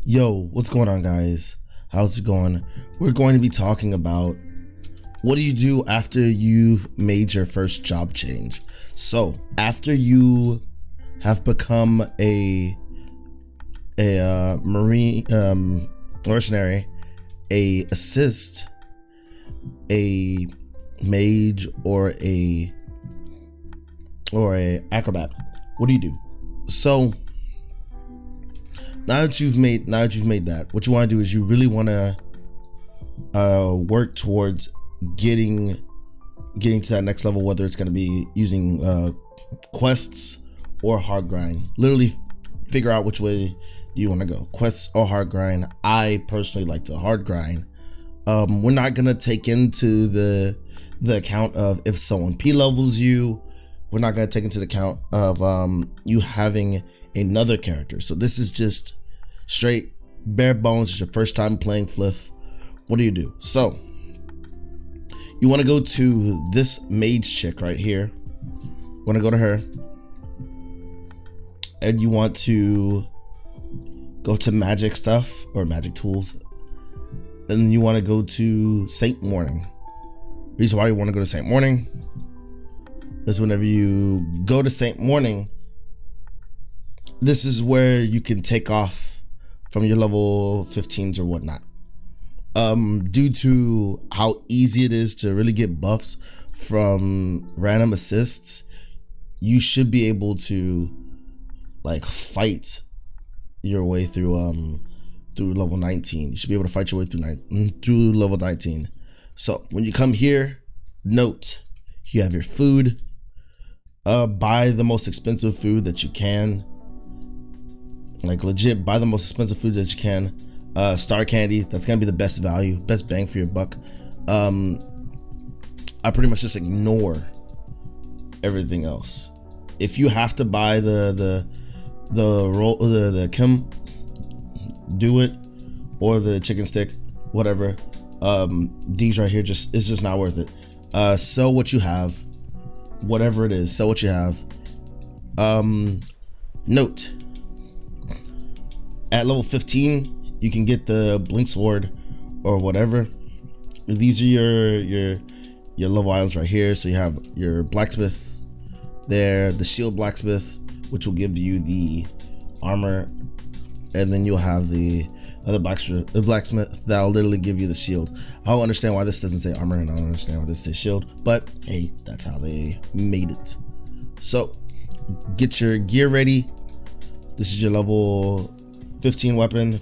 Yo, what's going on, guys? How's it going? We're going to be talking about what do you do after you've made your first job change. So after you have become a marine mercenary, a assist, a mage, or a acrobat, what do you do? So now that you've made that, what you want to do is you really want to work towards getting to that next level, whether it's going to be using quests or hard grind. Literally figure out which way you want to go, quests or hard grind. I personally like to hard grind. We're not going to take into the account of if someone P levels you. We're not going to take into the account of you having another character. So this is just straight bare bones. It's your first time playing Flyff. What do? So you want to go to this mage chick right here. You want to go to her, and you want to go to magic stuff or magic tools, and you want to go to Saint Morning. The reason why you want to go to Saint Morning is whenever you go to Saint Morning, this is where you can take off from your level 15s or whatnot. Due to how easy it is to really get buffs from random assists, you should be able to like fight your way through level 19. You should be able to fight your way through level 19. So when you come here, note you have your food. Buy the most expensive food that you can. Like legit, buy the most expensive food that you can. Star candy, that's gonna be the best value, best bang for your buck. I pretty much just ignore everything else. If you have to buy the Kim, do it, or the chicken stick, whatever. These right here, it's just not worth it. Sell what you have, whatever it is, sell what you have. Note, at level 15 you can get the blink sword or whatever. These are your level items right here. So you have your blacksmith there, the shield blacksmith, which will give you the armor, and then you'll have the other blacksmith that'll literally give you the shield. I don't understand why this doesn't say armor, and I don't understand why this says shield, but hey, that's how they made it. So get your gear ready. This is your level 15 weapon,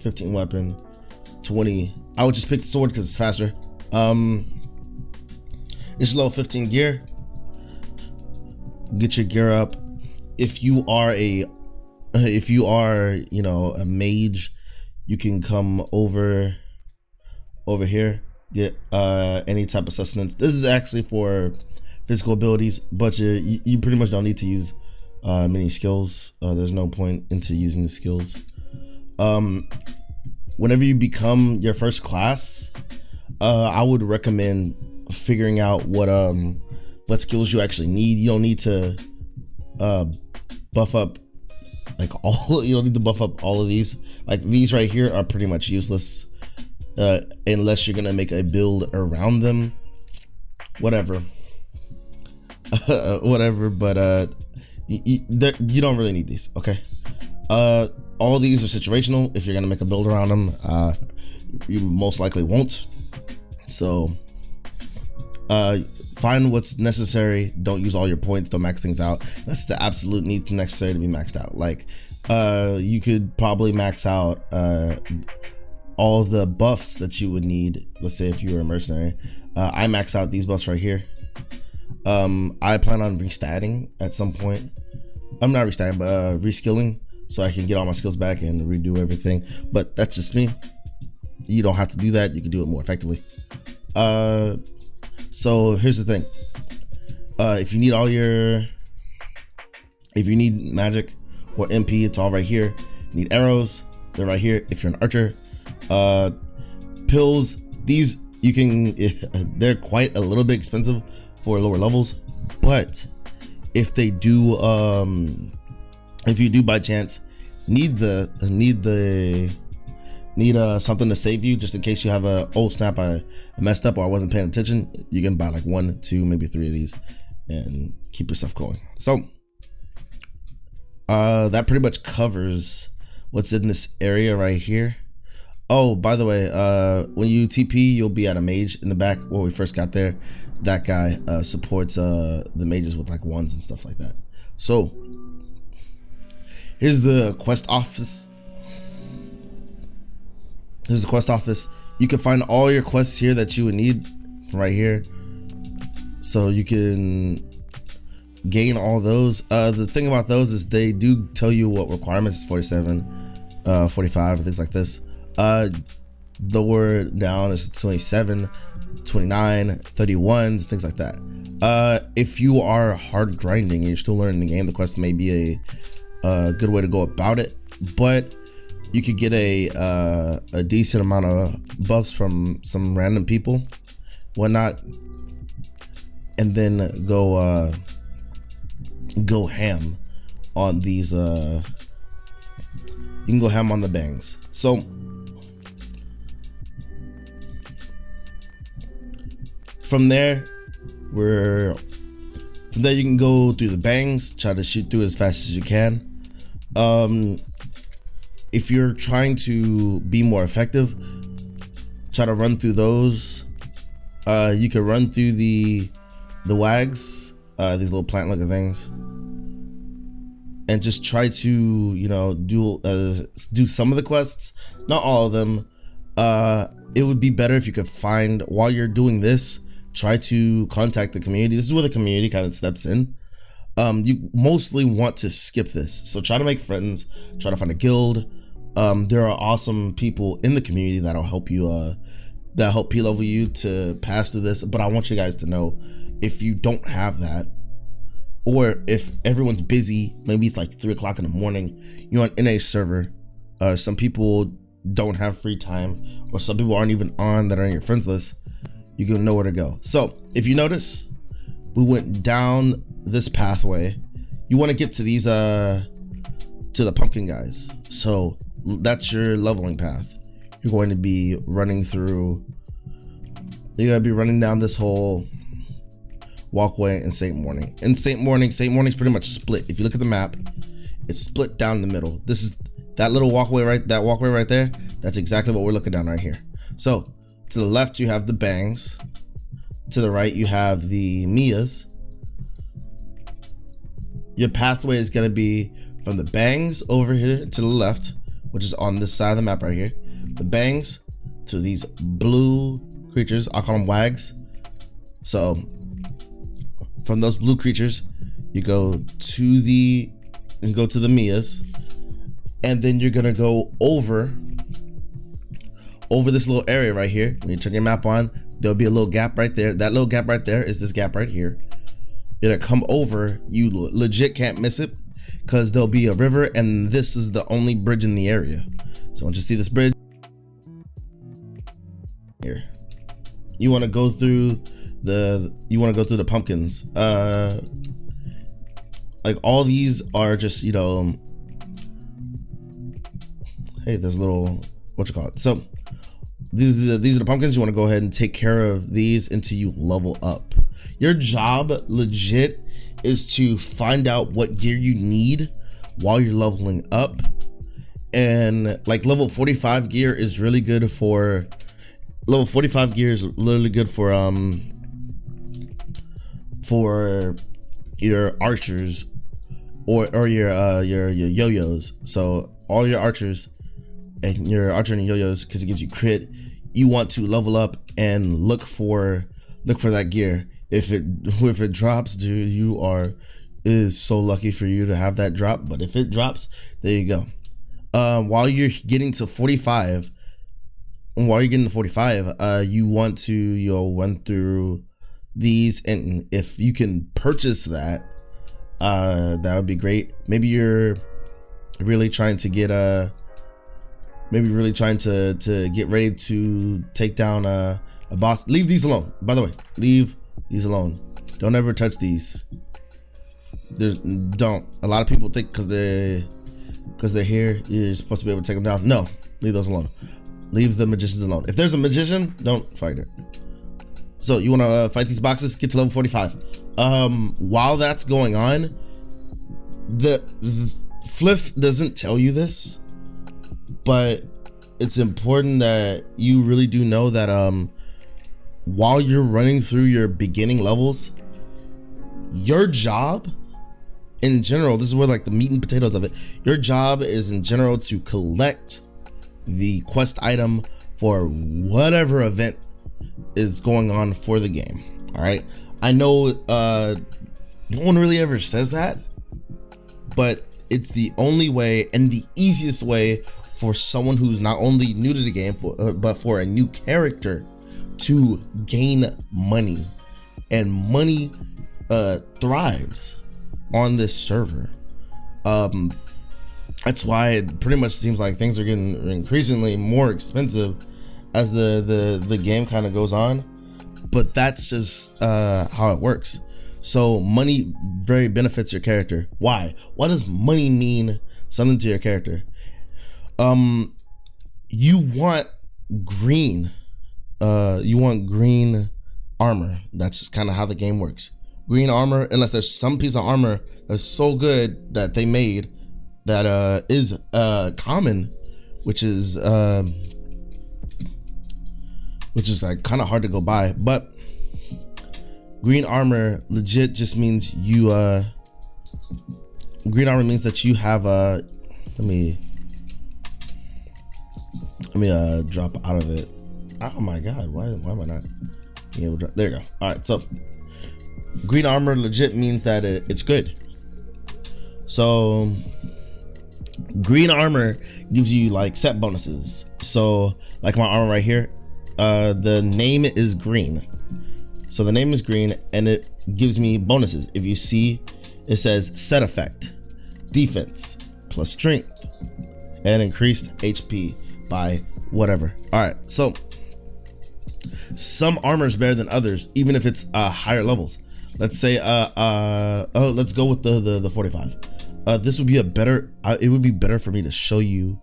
20. I would just pick the sword because it's faster. It's level 15 gear. Get your gear up. If you are you know, a mage, you can come over here, get any type of sustenance. This is actually for physical abilities, but you pretty much don't need to use many skills. There's no point into using the skills. Whenever you become your first class, I would recommend figuring out what skills you actually need. You don't need to buff up like all. You don't need to buff up all of these. Like these right here are pretty much useless unless you're gonna make a build around them. Whatever. Whatever. But you don't really need these. Okay. All these are situational. If you're gonna make a build around them, you most likely won't. So find what's necessary. Don't use all your points. Don't max things out. That's the absolute need necessary to be maxed out. Like you could probably max out all the buffs that you would need. Let's say if you were a mercenary. I max out these buffs right here. I plan on restatting at some point. I'm not restatting, but reskilling, so I can get all my skills back and redo everything. But that's just me. You don't have to do that. You can do it more effectively. So here's the thing. If you need magic or MP, it's all right here. You need arrows, they're right here. If you're an archer, pills, these you can, they're quite a little bit expensive for lower levels, but if they do, if you do by chance need the need something to save you, just in case you have a snap, I messed up or I wasn't paying attention, you can buy like 1, 2, maybe 3 of these and keep yourself going. So that pretty much covers what's in this area right here. Oh, by the way, when you TP, you'll be at a mage in the back. When we first got there, that guy supports the mages with like wands and stuff like that. So here's the quest office. Here's the quest office. You can find all your quests here that you would need right here. So you can gain all those. The thing about those is they do tell you what requirements is 47, 45, and things like this. The word down is 27, 29, 31, things like that. If you are hard grinding and you're still learning the game, the quest may be a good way to go about it, but you could get a decent amount of buffs from some random people, whatnot, and then go ham on these. You can go ham on the bangs. So from there you can go through the bangs, try to shoot through as fast as you can. If you're trying to be more effective, try to run through those. You can run through the wags, these little plant looking things, and just try to, you know, do some of the quests, not all of them. It would be better if you could find, while you're doing this, try to contact the community. This is where the community kind of steps in. You mostly want to skip this, so try to make friends, try to find a guild. There are awesome people in the community that'll help you, that help P-level you to pass through this. But I want you guys to know, if you don't have that, or if everyone's busy, maybe it's like 3 o'clock in the morning, you're on NA server, some people don't have free time, or some people aren't even on that are on your friends list, you can know where to go. So if you notice, we went down this pathway. You want to get to these to the pumpkin guys, so that's your leveling path. You're going to be running through, you're gonna be running down this whole walkway in Saint Morning. In Saint Morning's pretty much split. If you look at the map, it's split down the middle. This is that little walkway right there. That's exactly what we're looking down right here. So to the left you have the bangs, to the right you have the Mias. Your pathway is going to be from the bangs over here to the left, which is on this side of the map right here. The bangs to these blue creatures, I'll call them wags. So from those blue creatures, you go to the Mias, and then you're gonna go over this little area right here. When you turn your map on, there'll be a little gap right there. That little gap right there is this gap right here. You're gonna come over. You legit can't miss it, because there'll be a river, and this is the only bridge in the area. So once you see this bridge here, you want to go through the pumpkins. Like all these are just, you know, hey, there's a little, what you call it. So these are the pumpkins. You want to go ahead and take care of these until you level up. Your job legit is to find out what gear you need while you're leveling up. And like level 45 gear is really good for, level 45 gear is literally good for your archers or your yo-yos. So all your archers and your archer and yo-yos, because it gives you crit, you want to level up and look for that gear. If it drops, dude, it is so lucky for you to have that drop. But if it drops, there you go. While you're getting to 45, you want to run through these, and if you can purchase that, that would be great. Maybe you're really trying to get get ready to take down a boss. Leave these alone. By the way, leave these alone. Don't ever touch these. Don't. A lot of people think because because they're here, you're supposed to be able to take them down. No, leave those alone. Leave the magicians alone. If there's a magician, don't fight it. So you want to fight these boxes, get to level 45. While that's going on, the Flyff doesn't tell you this, but it's important that you really do know that while you're running through your beginning levels, your job in general, this is where like the meat and potatoes of it, your job is in general to collect the quest item for whatever event is going on for the game. All right, I know no one really ever says that, but it's the only way and the easiest way for someone who's not only new to the game, but for a new character to gain money. And money thrives on this server. That's why it pretty much seems like things are getting increasingly more expensive as the game kind of goes on, but that's just how it works. So money very benefits your character. Why does money mean something to your character? You want green armor. That's just kind of how the game works. Green armor, unless there's some piece of armor that's so good that they made that is common, which is like kind of hard to go by. But green armor legit just means you green armor means that you have let me drop out of it. Oh my god, why am I not being able to drop? There you go. All right, so green armor legit means that it's good. So green armor gives you like set bonuses. So like my armor right here, the name is green. So the name is green and it gives me bonuses. If you see, it says set effect, defense plus strength, and increased HP by whatever. All right, so some armor is better than others, even if it's higher levels. Let's say let's go with the 45. This would be it would be better for me to show you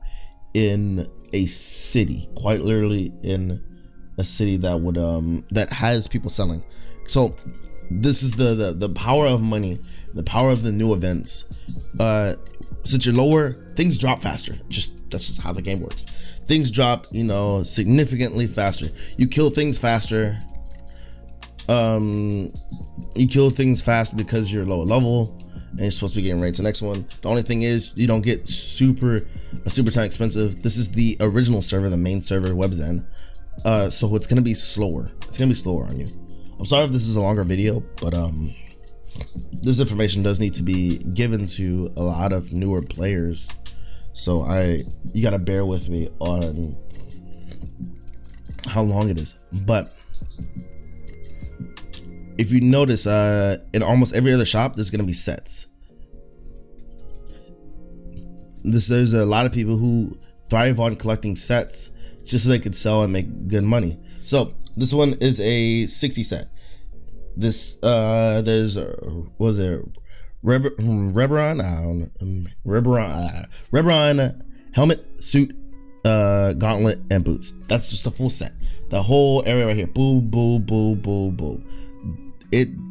in a city, quite literally in a city that would that has people selling. So this is the power of money, the power of the new events. Since you're lower, things drop faster. That's just how the game works. Things drop, significantly faster. You kill things faster. You kill things fast because you're lower level and you're supposed to be getting ready to the next one. The only thing is you don't get super ton expensive. This is the original server, the main server, Webzen. So it's gonna be slower. It's gonna be slower on you. I'm sorry if this is a longer video, but this information does need to be given to a lot of newer players. So you gotta bear with me on how long it is. But if you notice, in almost every other shop, there's gonna be sets. There's a lot of people who thrive on collecting sets just so they could sell and make good money. So this one is a 60 set. This there's was there Rebron helmet, suit, gauntlet, and boots. That's just a full set. The whole area right here. Boom, boom, boom, boom, boom.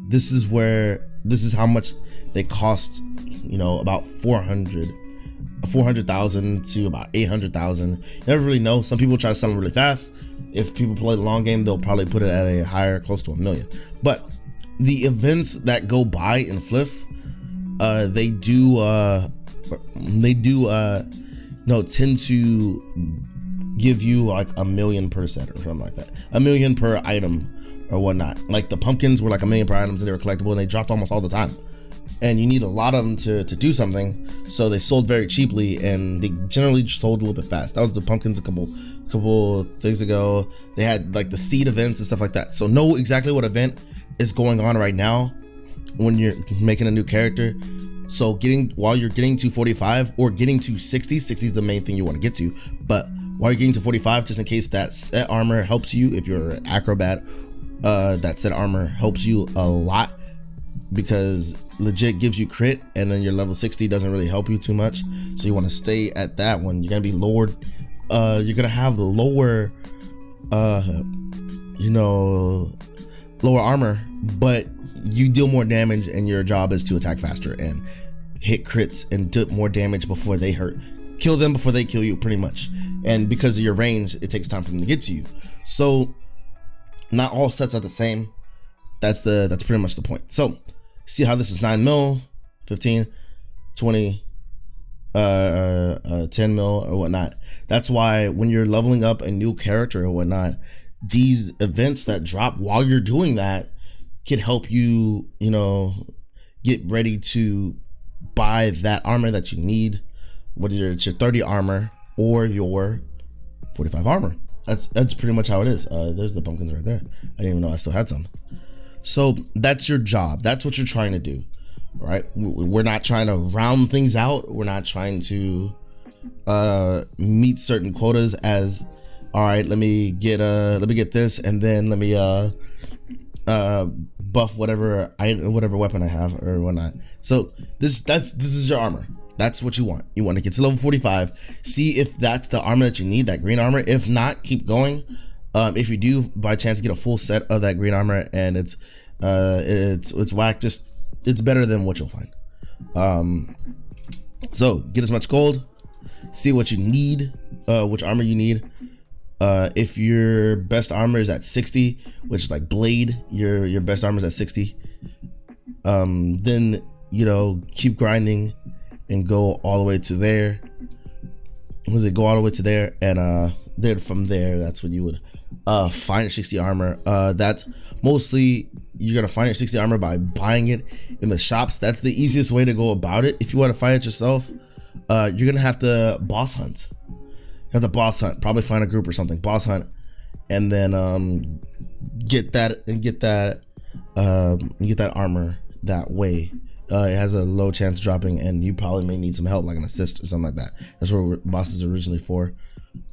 This is how much they cost, about 400,000 to about 800,000. You never really know. Some people try to sell them really fast. If people play the long game, they'll probably put it at a higher, close to $1 million. But the events that go by in Flyff, they do tend to give you like $1 million per set or something like that. $1 million per item or whatnot. Like the pumpkins were like $1 million per items and they were collectible and they dropped almost all the time. And you need a lot of them to do something, so they sold very cheaply and they generally just sold a little bit fast. That was the pumpkins a couple things ago. They had like the seed events and stuff like that. So know exactly what event is going on right now when you're making a new character. So while you're getting to 45 or getting to 60 is the main thing you want to get to. But while you're getting to 45, just in case that set armor helps you, if you're an acrobat, that set armor helps you a lot. because legit gives you crit, and then your level 60 doesn't really help you too much. So you want to stay at that one. You're gonna be lowered. You're gonna have lower, you know, lower armor, but you deal more damage, and your job is to attack faster and hit crits and do more damage before they hurt. Kill them before they kill you, pretty much. And because of your range, it takes time for them to get to you. So not all sets are the same. That's pretty much the point. So see how this is 9 mil, 15, 20, 10 mil or whatnot. That's why when you're leveling up a new character or whatnot, these events that drop while you're doing that can help you, you know, get ready to buy that armor that you need, whether it's your 30 armor or your 45 armor. That's pretty much how it is. There's the pumpkins right there. I didn't even know I still had some. So that's your job. That's what you're trying to do, right? We're not trying to round things out. We're not trying to meet certain quotas as, all right, let me get this, and then let me buff whatever weapon I have or whatnot. So this is your armor. That's what you want. You want to get to level 45. See if that's the armor that you need, that green armor. If not, keep going. If you do by chance get a full set of that green armor and it's whack, just it's better than what you'll find. So get as much gold. See what you need, which armor you need. If your best armor is at 60, which is like blade, your best armor is at 60, then, you know, keep grinding and go all the way to there. Go all the way to there, and then from there, that's when you would find your 60 armor. That's mostly you're gonna find your 60 armor by buying it in the shops. That's the easiest way to go about it. If you want to find it yourself, you're gonna have to boss hunt. You have to boss hunt, probably find a group or something, boss hunt, and then get that armor that way. It has a low chance dropping, and you probably may need some help, like an assist or something like that. That's what bosses are originally for.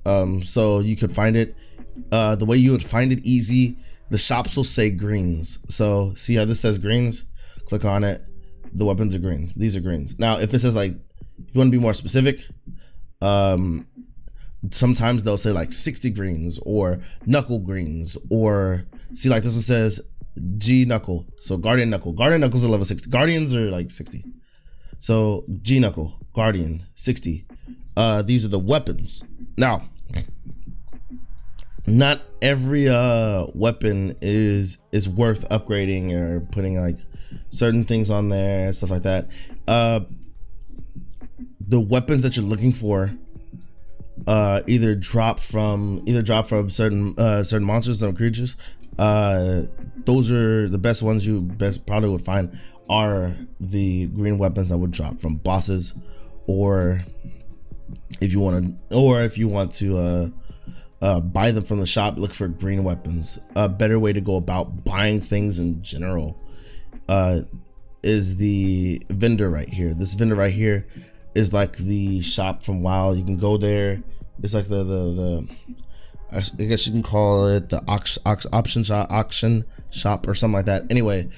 So you could find it. The way you would find it easy, the shops will say greens. So see how this says greens? Click on it. The weapons are greens. These are greens. Now, if it says like, if you want to be more specific, sometimes they'll say like 60 greens or knuckle greens, or see like this one says G knuckle. So guardian knuckle. Guardian knuckles are level 60. Guardians are like 60. So G knuckle, guardian 60. These are the weapons. Now, not every weapon is worth upgrading or putting like certain things on there and stuff like that. The weapons that you're looking for either drop from certain monsters and creatures. Those are the best ones you probably would find are the green weapons that would drop from bosses, or if you want to buy them from the shop, look for green weapons. A better way to go about buying things in general is the vendor right here. This vendor right here is like the shop from WoW. You can go there. It's like the I guess you can call it the auction shop or something like that. Anyway,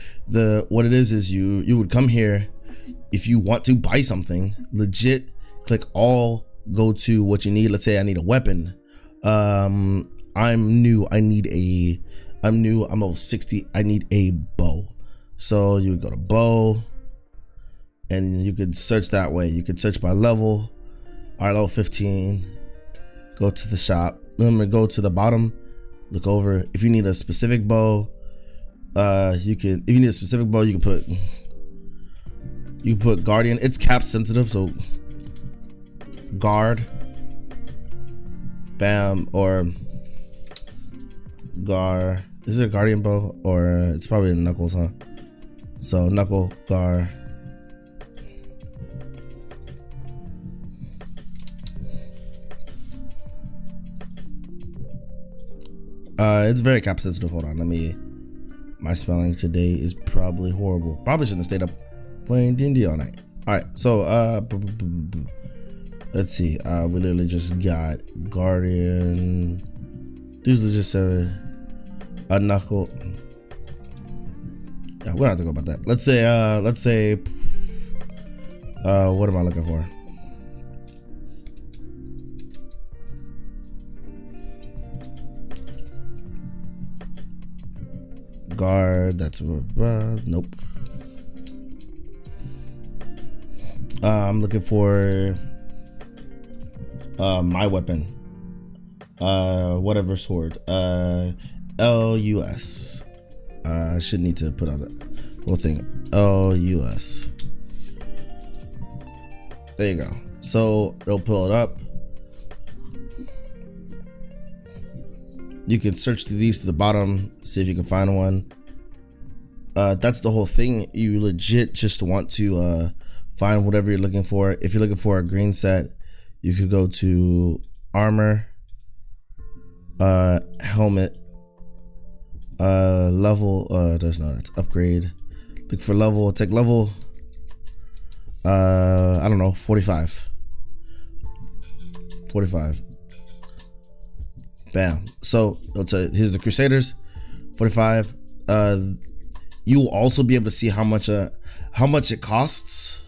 what it is you would come here if you want to buy something. Legit, click all, go to what you need. Let's say I need a weapon. I'm new. I'm level 60. I need a bow. So you would go to bow, and you could search that way. You could search by level. All right, level 15. Go to the shop. I'm gonna go to the bottom. Look over. If you need a specific bow, you can put guardian. It's cap sensitive, so guard, bam, or gar. Is it a guardian bow, or it's probably knuckles, huh? So knuckle, gar. It's very cap sensitive. Hold on, my spelling today is probably horrible. Probably shouldn't have stayed up playing D&D all night. All right, so let's see. We literally just got guardian. Usually just a knuckle. Yeah, we don't have to go about that. Let's say what am I looking for? Guard, that's nope. I'm looking for my weapon. Whatever sword. LUS. I should need to put out the whole thing. LUS. There you go. So it'll pull it up. You can search through these to the bottom, see if you can find one. That's the whole thing. You legit just want to find whatever you're looking for. If you're looking for a green set, you could go to armor, helmet, level, there's no, it's upgrade. Look for level, take level, I don't know, 45. Bam. So here's the Crusaders, 45. You will also be able to see how much it costs.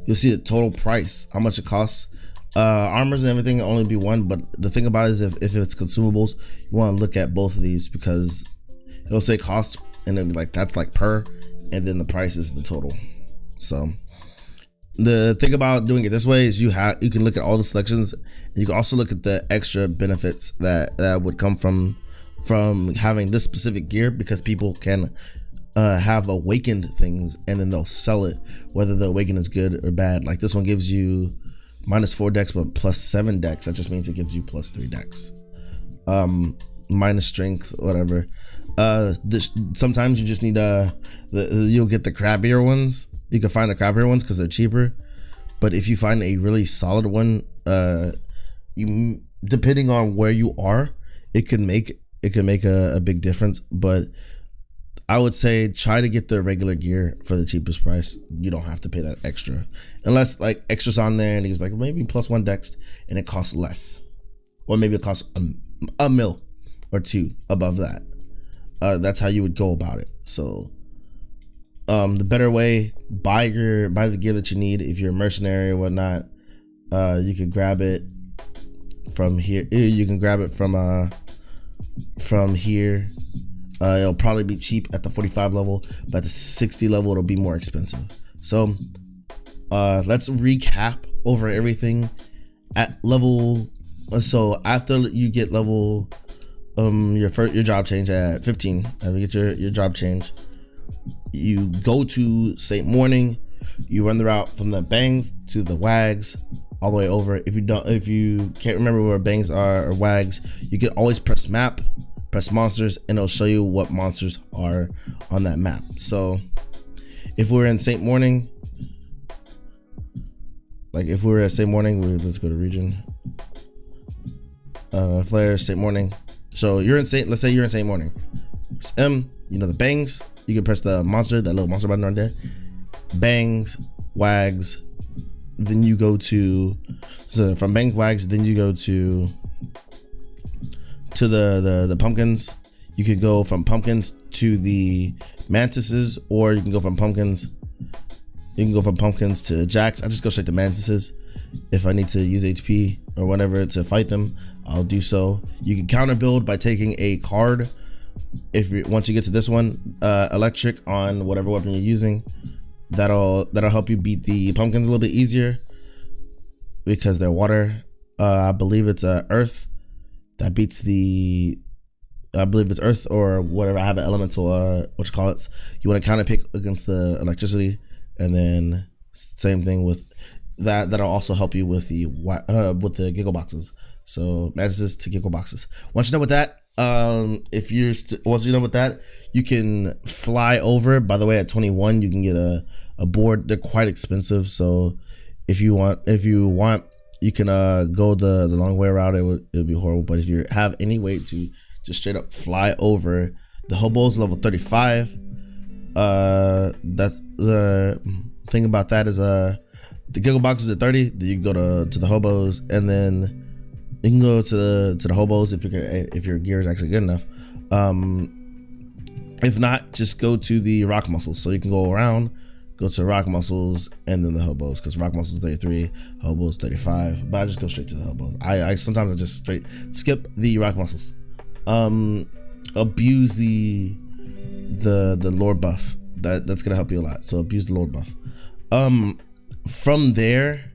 You'll see the total price, how much it costs. Armors and everything will only be one, but the thing about it is if it's consumables, you want to look at both of these because it'll say cost and then like that's like per, and then the price is the total. So the thing about doing it this way is you can look at all the selections, and you can also look at the extra benefits that would come from having this specific gear, because people can have awakened things and then they'll sell it, whether the awaken is good or bad. Like this one gives you -4 dex but +7 dex. That just means it gives you +3 dex. Minus strength, whatever. Sometimes you just need you'll get the crappier ones. You can find the crappier ones because they're cheaper, but if you find a really solid one, you, depending on where you are, it can make a big difference. But I would say try to get the regular gear for the cheapest price. You don't have to pay that extra, unless like extra's on there and he's like maybe +1 dex and it costs less, or maybe it costs a mil or two above that. That's how you would go about it. So the better way, buy the gear that you need. If you're a mercenary or whatnot, you can grab it from here. You can grab it from here. It'll probably be cheap at the 45 level, but at the 60 level it'll be more expensive. So let's recap over everything at level. So after you get level your job change at 15, after you get your job change, you go to St. Morning, you run the route from the bangs to the wags all the way over. If you can't remember where bangs are or wags, you can always press map, press monsters, and it'll show you what monsters are on that map. So if we're in St. Morning, like if we were at St. Morning, let's go to region, flare, St. Morning. So you're in let's say you're in St. Morning. You know the bangs, you can press the monster, that little monster button right there. Bangs, wags, then you go to, so from bangs, wags, then you go to the pumpkins. You could go from pumpkins to the mantises, or you can go from pumpkins to jacks. I just go straight to mantises. If I need to use HP or whatever to fight them, I'll do so. You can counter build by taking a card. Once you get to this one, electric on whatever weapon you're using, that'll help you beat the pumpkins a little bit easier because they're water. I believe it's earth that beats I believe it's earth or whatever. I have an elemental, you want to counter pick against the electricity, and then same thing with that'll also help you with the giggle boxes. So mantises to giggle boxes. Once you're done with that, once you're done with that, you can fly over. By the way, at 21 you can get a board. They're quite expensive, so if you want you can go the long way around. It would be horrible, but if you have any way to just straight up fly over, the hobo's level 35. That's the thing about that is the giggle boxes are 30. Then you can go to the hobos, and then you can go to the hobos if your gear is actually good enough. If not, just go to the rock muscles. So you can go around, go to rock muscles, and then the hobos, because rock muscles 33, hobos 35. But I just go straight to the hobos. I sometimes I just straight skip the rock muscles. Abuse the lord buff. That's gonna help you a lot. So abuse the lord buff. From there,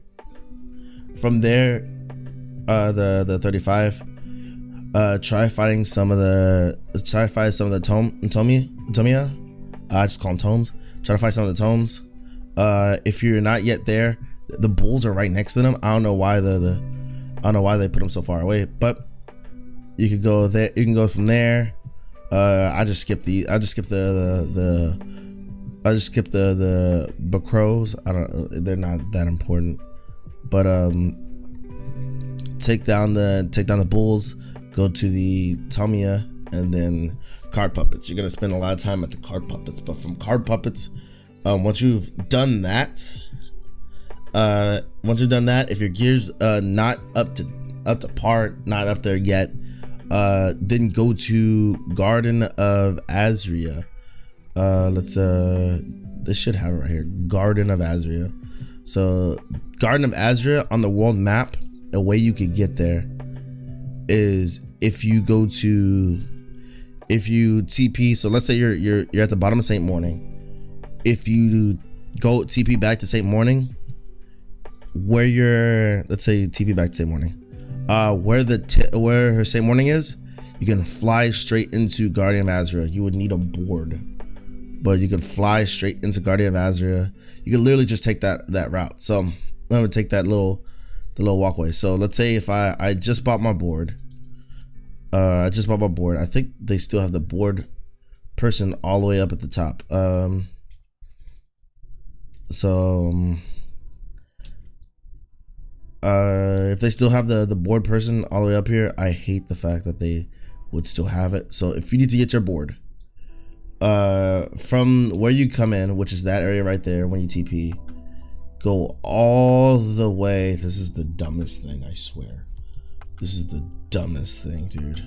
the 35. Try fighting some of the Tomia. I just call them tomes. Try to fight some of the tomes. If you're not yet there, the bulls are right next to them. I don't know why I don't know why they put them so far away, but you could go there. You can go from there. I just skip the Bacros. They're not that important, but take down the bulls. Go to the Tomia, and then card puppets. You're gonna spend a lot of time at the card puppets, but from card puppets, once you've done that, if your gear's not up to par, not up there yet, then go to Garden of Azria. This should have it right here. Garden of Azria. So Garden of Azria on the world map, a way you could get there is if you TP. So let's say you're at the bottom of Saint Morning. If you go TP back to Saint Morning, let's say TP back to Saint Morning, where her Saint Morning is, you can fly straight into Guardian of Azria. You would need a board, but you could fly straight into Guardian of Azria. You could literally just take that route. So I'm gonna take the little walkway. So let's say if I just bought my board. I think they still have the board person all the way up at the top. If they still have the board person all the way up here, I hate the fact that they would still have it. So if you need to get your board, from where you come in, which is that area right there, when you TP, go all the way. This is the dumbest thing, I swear. This is the dumbest thing, dude.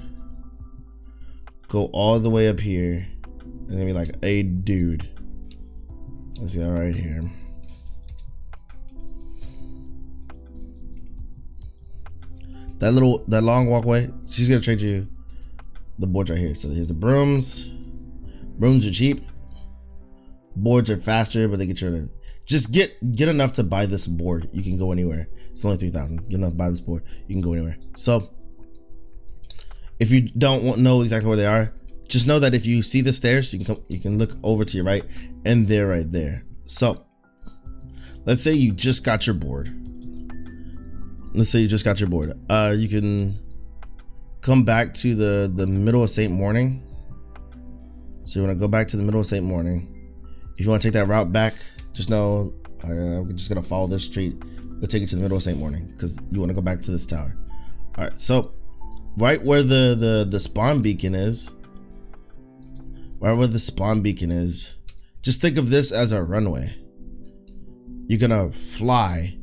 Go all the way up here and then be like, hey, dude. Let's go right here. That long walkway, she's gonna trade you the boards right here. So here's the brooms. Brooms are cheap. Boards are faster, but they get you. Just get enough to buy this board. You can go anywhere. It's only 3,000. Get enough to buy this board. You can go anywhere. So if you don't know exactly where they are, just know that if you see the stairs, you can look over to your right, and they're right there. So let's say you just got your board. You can come back to the middle of Saint Morning. So you want to go back to the middle of Saint Morning. If you want to take that route back, just know we're just gonna follow this street. We'll take you to the middle of Saint Morning because you want to go back to this tower. All right, so right where the spawn beacon is, just think of this as a runway. You're gonna fly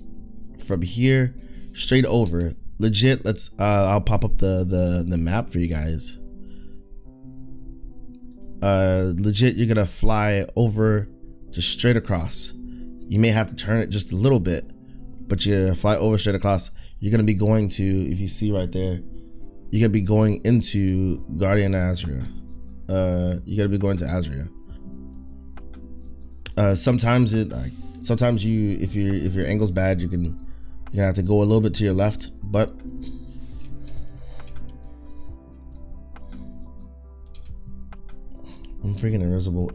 from here straight over. Legit, I'll pop up the map for you guys. Legit, you're gonna fly over just straight across. You may have to turn it just a little bit, but you fly over straight across. You're gonna be going to, if you see right there, you're gonna be going into Guardian Azria. You're gonna be going to Azria. Sometimes you, if your angle's bad, you're gonna have to go a little bit to your left, but I'm freaking invisible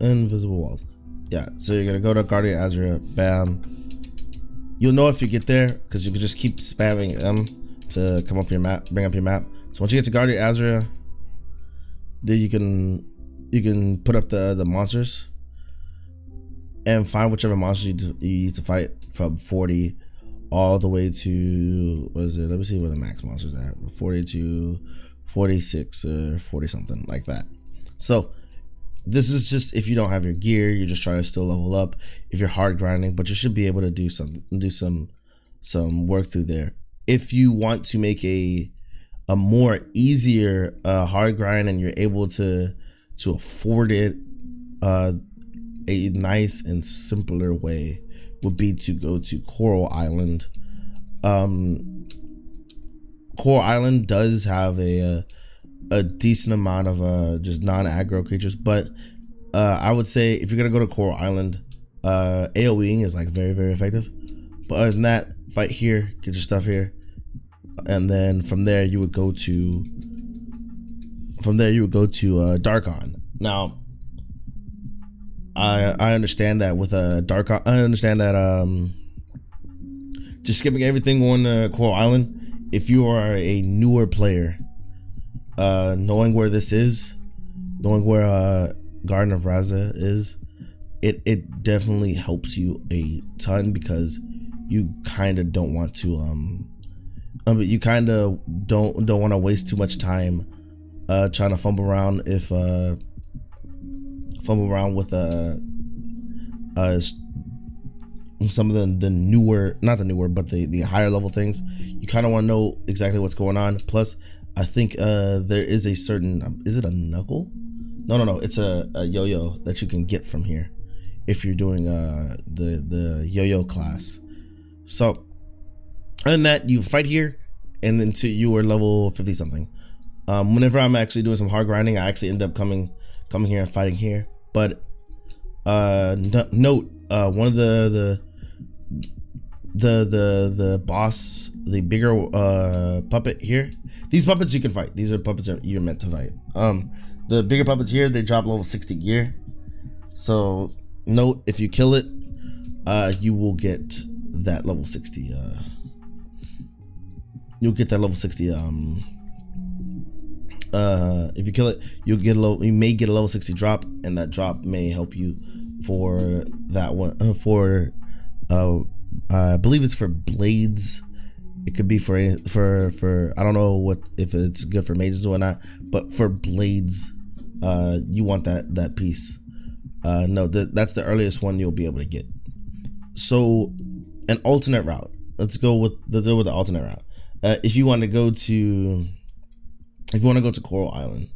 walls. Yeah, so you're gonna go to Guardian Azria, bam. You'll know if you get there because you can just keep spamming M to come up your map, bring up your map. So once you get to Guardian Azria, then you can put up the monsters and find whichever monsters you need to fight from 40 all the way to, what is it? Let me see where the max monsters are at. 40 to 46 or 40 something like that. So this is just if you don't have your gear, you're just trying to still level up. If you're hard grinding, but you should be able to do some work through there. If you want to make a more easier hard grind and you're able to afford it a nice and simpler way would be to go to Coral Island. Coral Island does have a decent amount of just non-aggro creatures, but I would say if you're gonna go to Coral Island, AoEing is like very, very effective. But other than that, fight here, get your stuff here, and then from there you would go to Darkon. Now, I understand that with Darkon, I understand that just skipping everything on Coral Island. If you are a newer player, knowing where this is, knowing where Garden of Raza is, it definitely helps you a ton, because you kind of don't want to you kind of don't want to waste too much time trying to fumble around with some of the newer, not the newer, but the higher level things. You kind of want to know exactly what's going on. Plus, I think there is a certain, is it a knuckle? No, it's a yo-yo that you can get from here if you're doing the yo-yo class. So, other than that, you fight here, and then you are level 50 something. Whenever I'm actually doing some hard grinding, I actually end up coming here and fighting here. But note, one of the boss, the bigger puppet here. These puppets you can fight. These are puppets that you're meant to fight. The bigger puppets here, they drop level 60 gear. So note, if you kill it, you will get that level 60. You'll get that level 60. If you kill it, you may get a level 60 drop, and that drop may help you for that one. I believe it's for blades. It could be for I don't know if it's good for mages or not, but for blades, you want that piece. No, that's the earliest one you'll be able to get. So, an alternate route. Let's go with the alternate route. If you want to go to Coral Island,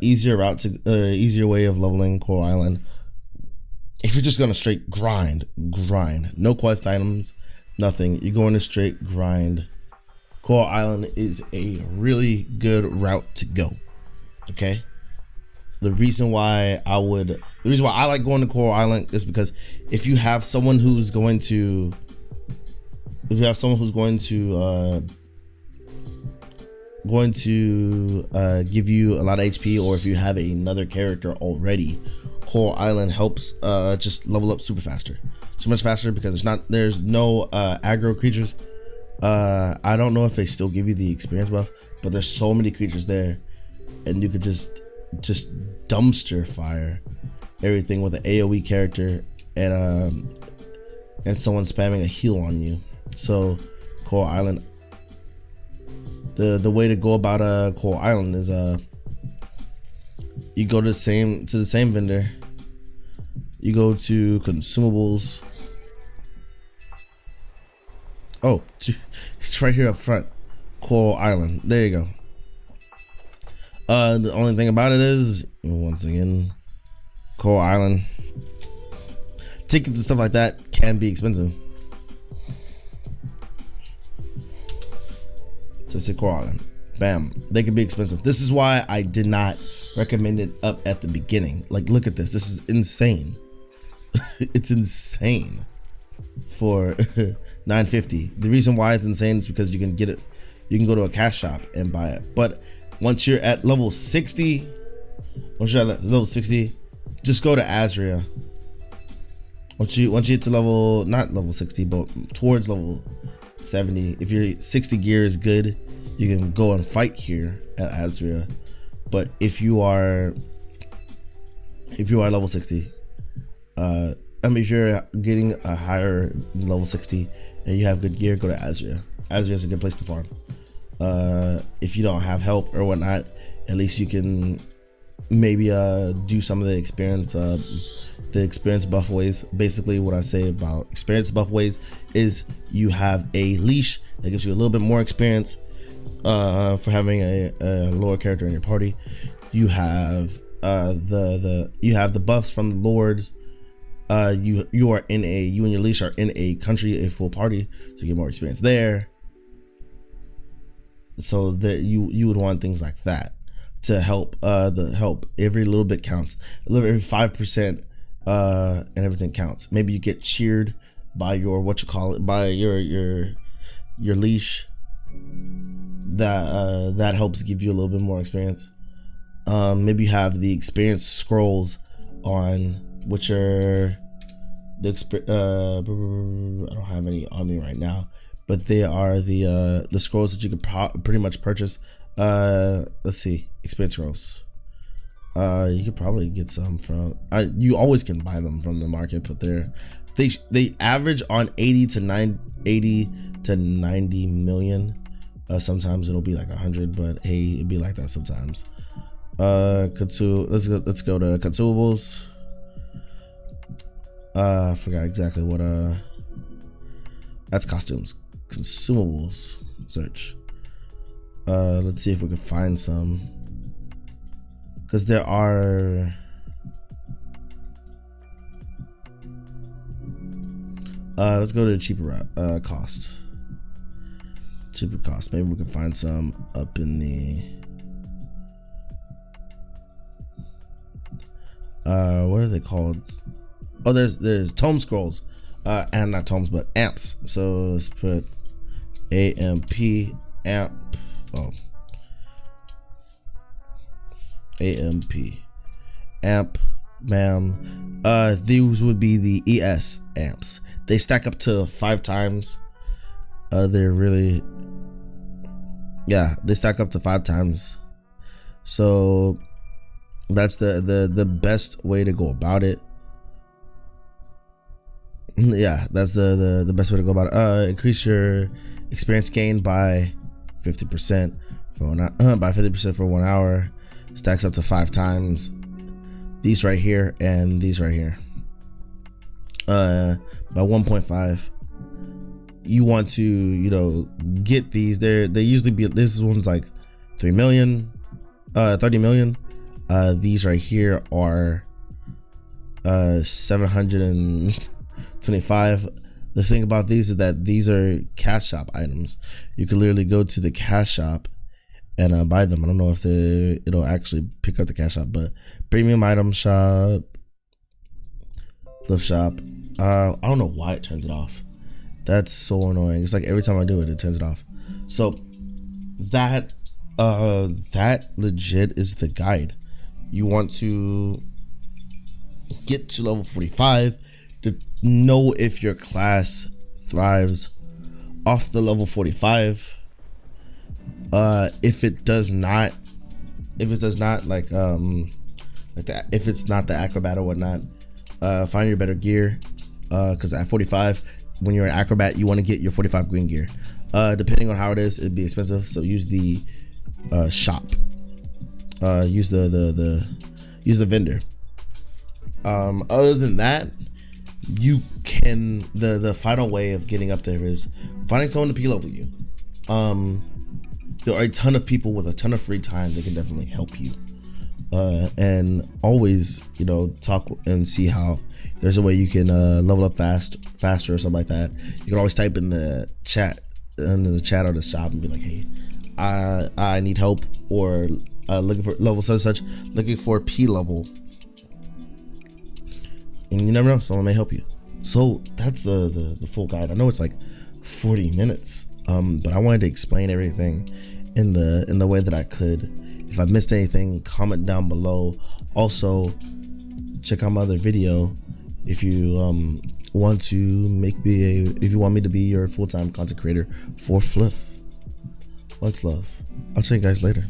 easier way of leveling Coral Island. If you're just gonna straight grind, no quest items, nothing, you're going to straight grind, Coral Island is a really good route to go. Okay. The reason why I like going to Coral Island is because if you have someone who's going to give you a lot of HP, or if you have another character already, Coral Island helps just level up so much faster, because there's no aggro creatures. I don't know if they still give you the experience buff, but there's so many creatures there, and you could just dumpster fire everything with an AoE character and someone spamming a heal on you. So Coral Island, the way to go about Coral Island is you go to the same vendor. You go to consumables. Oh, it's right here up front. Coral Island. There you go. The only thing about it is, once again, Coral Island, tickets and stuff like that can be expensive. Just say Coral Island. Bam. They can be expensive. This is why I did not recommend it up at the beginning. Like, look at this. This is insane. It's insane for $9.50. The reason why it's insane is because you can get it. You can go to a cash shop and buy it. But once you're at level 60, just go to Azria. Once you get to not level 60, but towards level 70, if your 60 gear is good, you can go and fight here at Azria. But if you are level 60, if you're getting a higher level 60 and you have good gear, go to Azria. Azria is a good place to farm. If you don't have help or whatnot, at least you can maybe do some of the experience buff ways. Basically, what I say about experience buff ways is you have a leash that gives you a little bit more experience for having a lower character in your party. You have you have the buffs from the lords. You and your leash are in a country, a full party, so you get more experience there. So that you would want things like that to help. Help every little bit counts. Every 5%, and everything counts. Maybe you get cheered by your by your leash. That helps give you a little bit more experience. Maybe you have the experience scrolls on, which are I don't have any on me right now, but they are the scrolls that you could pretty much purchase. Let's see, experience scrolls. You could probably get some from. You always can buy them from the market, but they average on 80 to 90 million. Sometimes it'll be like 100, but hey, it'd be like that sometimes. Let's go to consumables. I forgot exactly what that's costumes. Consumables search. Let's see if we can find some, because there are let's go to the cheaper cost. Cheaper cost. Maybe we can find some up in the what are they called? Oh, there's tome scrolls, and not tomes, but amps. So let's put AMP amp. Oh, AMP amp, ma'am. These would be the ES amps. They stack up to 5 times. They're really, yeah, they stack up to 5 times. So that's the best way to go about it. Yeah, that's the best way to go about it. Increase your experience gain by 50% by 50% for 1 hour. Stacks up to 5 times. These right here and these right here. By 1.5. You want to, get these. They usually be, this one's like 3 million, 30 million. These right here are 725. The thing about these is that these are cash shop items. You can literally go to the cash shop and buy them. I don't know if it'll actually pick up the cash shop, but premium item shop, Flyff shop. I don't know why it turns it off. That's so annoying. It's like every time I do it, it turns it off. So that legit is the guide. You want to get to level 45 to know if your class thrives off the level 45. If it does not, like that, if it's not the acrobat or whatnot, find your better gear. Because at 45, when you're an acrobat, you want to get your 45 green gear. Depending on how it is, it'd be expensive. So use the shop. Use the vendor. Other than that, you can, the final way of getting up there is finding someone to P-level you. There are a ton of people with a ton of free time that can definitely help you. And always, talk and see how there's a way you can level up faster or something like that. You can always type in the chat or the shop and be like, hey, I need help, or looking for level such, looking for P level. And you never know, someone may help you. So that's the full guide. I know it's like 40 minutes, but I wanted to explain everything in the way that I could. If I missed anything, comment down below. Also, check out my other video if you want to if you want me to be your full-time content creator for Flyff. Much love. I'll see you guys later.